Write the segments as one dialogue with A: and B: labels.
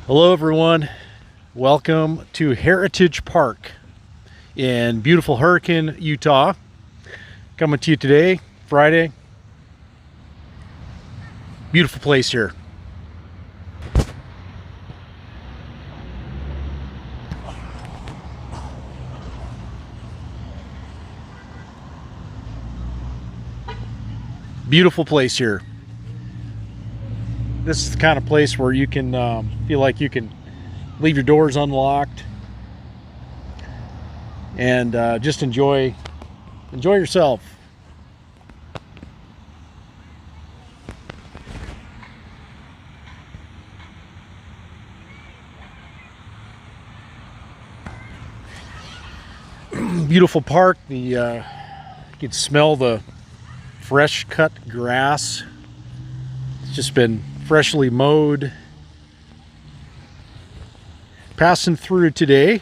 A: Hello everyone, welcome to Herritage Park in beautiful Hurricane, Utah. Coming to you today, Friday. Beautiful place here. Beautiful place here. This is the kind of place where you can feel like you can leave your doors unlocked and just enjoy yourself. Beautiful park. You can smell the fresh cut grass. It's just been freshly mowed. Passing through today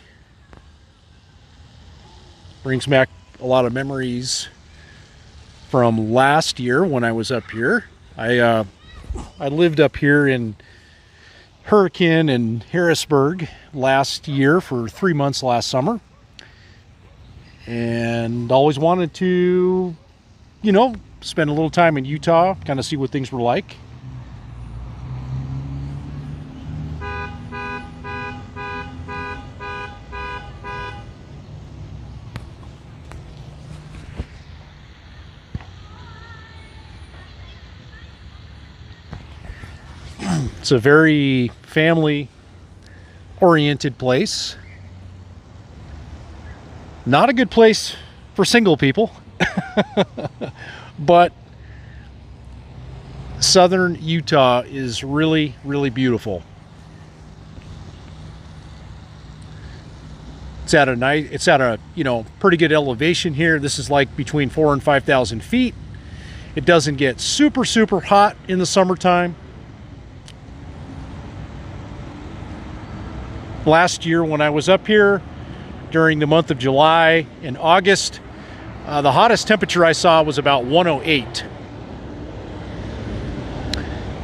A: brings back a lot of memories from last year when I was up here. I lived up here in Hurricane and Harrisburg last year for 3 months last summer, and always wanted to, spend a little time in Utah, kind of see what things were like. It's a very family-oriented place. Not a good place for single people, but southern Utah is really, really beautiful. It's at a pretty good elevation here. This is like between 4,000 and 5,000 feet. It doesn't get super, super hot in the summertime. Last year when I was up here during the month of July and August, the hottest temperature I saw was about 108.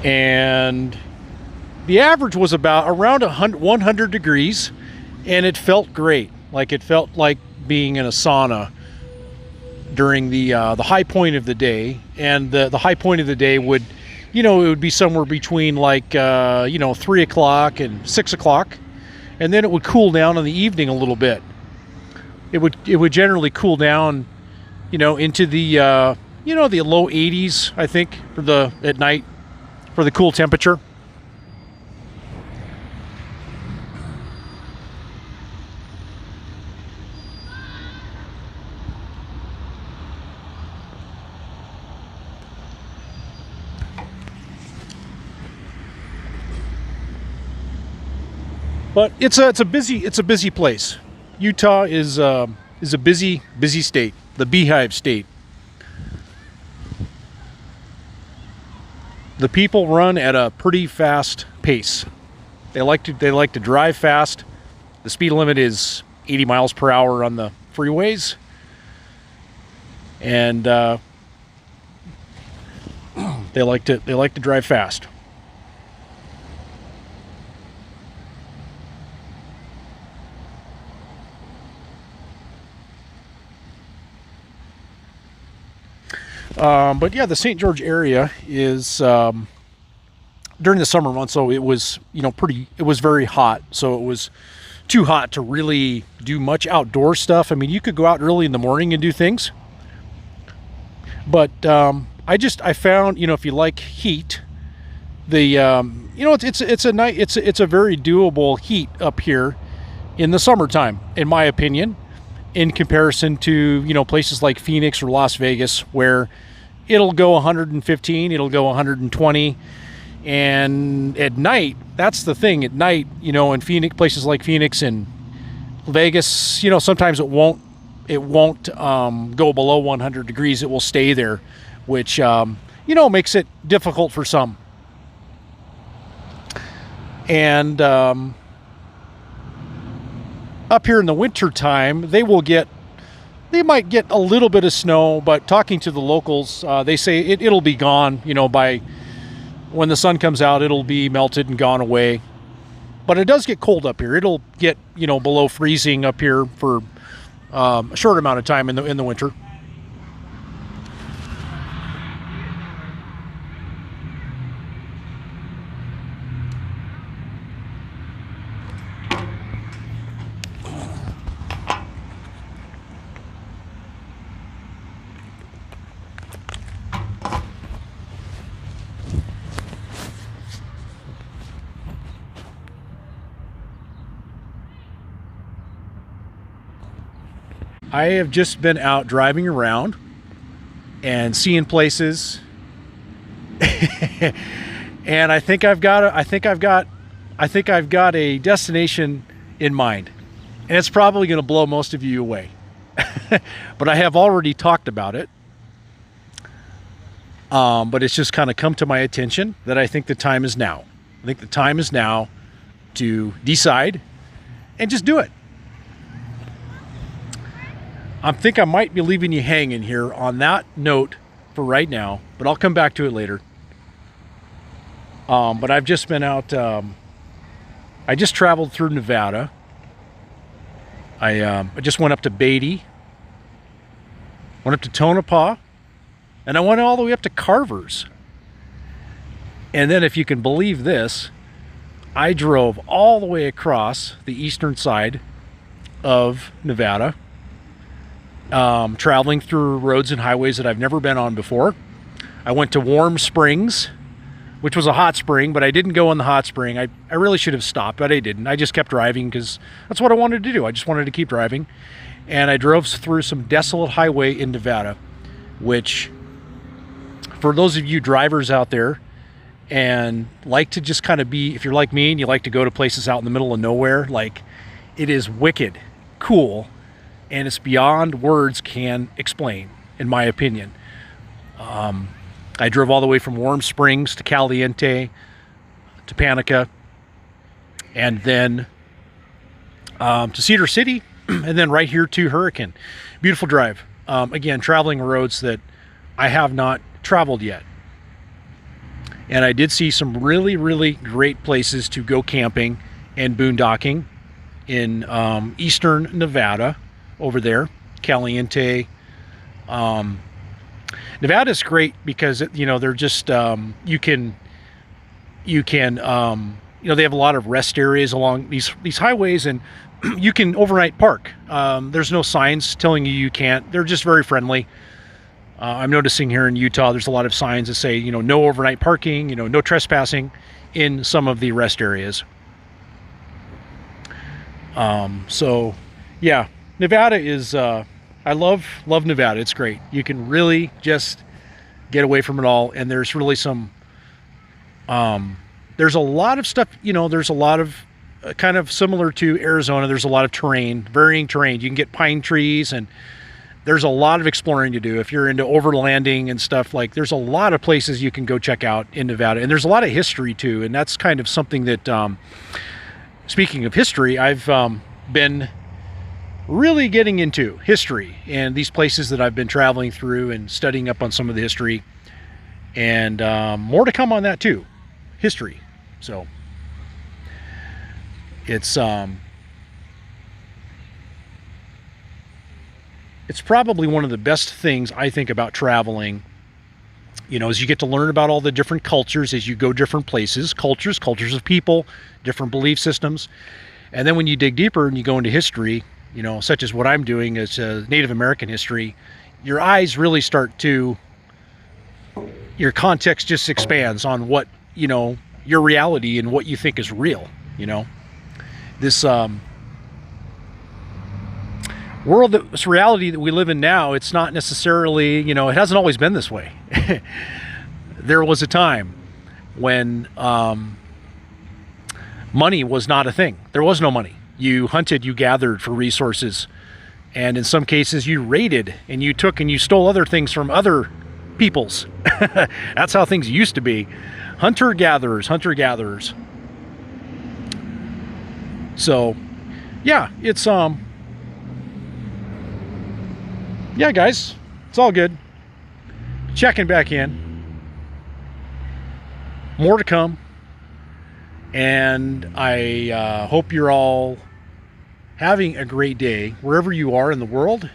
A: And the average was around 100 degrees, and it felt great. Like it felt like being in a sauna during the high point of the day. And the high point of the day would, it would be somewhere between 3 o'clock and 6 o'clock. And then it would cool down in the evening a little bit. It would generally cool down, into the the low 80s, I think, at night for the cool temperature. But it's a busy place. Utah is a busy state, the beehive state. The people run at a pretty fast pace. They like to drive fast. The speed limit is 80 miles per hour on the freeways, and they like to drive fast. But yeah, the St. George area is during the summer months, so it was it was very hot, so it was too hot to really do much outdoor stuff. I mean, you could go out early in the morning and do things, but I found, if you like heat, it's a very doable heat up here in the summertime, in my opinion, in comparison to places like Phoenix or Las Vegas, where it'll go 115, it'll go 120, and at night, that's the thing. At night, in places like Phoenix and Vegas, sometimes it won't go below 100 degrees. It will stay there, which makes it difficult for some. And up here in the winter time, they might get a little bit of snow, but talking to the locals, they say it'll be gone, by when the sun comes out, it'll be melted and gone away. But it does get cold up here. It'll get, you know, below freezing up here for a short amount of time in the winter. I have just been out driving around and seeing places, and I think I've got a destination in mind, and it's probably going to blow most of you away. But I have already talked about it. But it's just kind of come to my attention that I think the time is now. I think the time is now to decide and just do it. I think I might be leaving you hanging here on that note for right now, but I'll come back to it later. But I've just been out, I just traveled through Nevada. I just went up to Beatty, went up to Tonopah, and I went all the way up to Carver's. And then, if you can believe this, I drove all the way across the eastern side of Nevada, traveling through roads and highways that I've never been on before. I went to Warm Springs, which was a hot spring, but I didn't go in the hot spring. I really should have stopped, but I didn't. I just kept driving because that's what I wanted to do. I just wanted to keep driving. And I drove through some desolate highway in Nevada, which, for those of you drivers out there and like to just kind of be, if you're like me and you like to go to places out in the middle of nowhere, like, it is wicked cool, and it's beyond words can explain, in my opinion. I drove all the way from Warm Springs to Caliente to Panica, and then to Cedar City, and then right here to Hurricane. Beautiful drive. Again, traveling roads that I have not traveled yet. And I did see some really, really great places to go camping and boondocking in eastern Nevada over there, Caliente. Nevada is great because, you know, they're just, you can, you know, they have a lot of rest areas along these highways, and you can overnight park. There's no signs telling you can't. They're just very friendly. I'm noticing here in Utah, there's a lot of signs that say, you know, no overnight parking, you know, no trespassing in some of the rest areas. So yeah, Nevada is, I love Nevada. It's great. You can really just get away from it all. And there's really some, there's a lot of stuff, you know, there's a lot of kind of similar to Arizona. There's a lot of terrain, varying terrain. You can get pine trees, and there's a lot of exploring to do. If you're into overlanding and stuff, like, there's a lot of places you can go check out in Nevada. And there's a lot of history too. And that's kind of something that, speaking of history, I've been really getting into history and these places that I've been traveling through and studying up on some of the history, and more to come on that too, history. So it's probably one of the best things I think about traveling, you know, is you get to learn about all the different cultures as you go different places, cultures of people, different belief systems. And then when you dig deeper and you go into history, you know, such as what I'm doing as Native American history, your eyes really start to, your context just expands on what, you know, your reality and what you think is real, you know. This world, this reality that we live in now, it's not necessarily, you know, it hasn't always been this way. There was a time when money was not a thing. There was no money. You hunted, you gathered for resources, and in some cases you raided, and you took and you stole other things from other peoples. That's how things used to be. Hunter-gatherers. So yeah, it's yeah, guys, it's all good. Checking back in. More to come. And I hope you're all having a great day wherever you are in the world.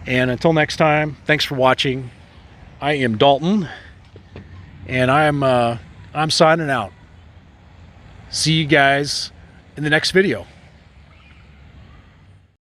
A: And until next time, thanks for watching. I am Dalton, and I'm signing out. See you guys in the next video.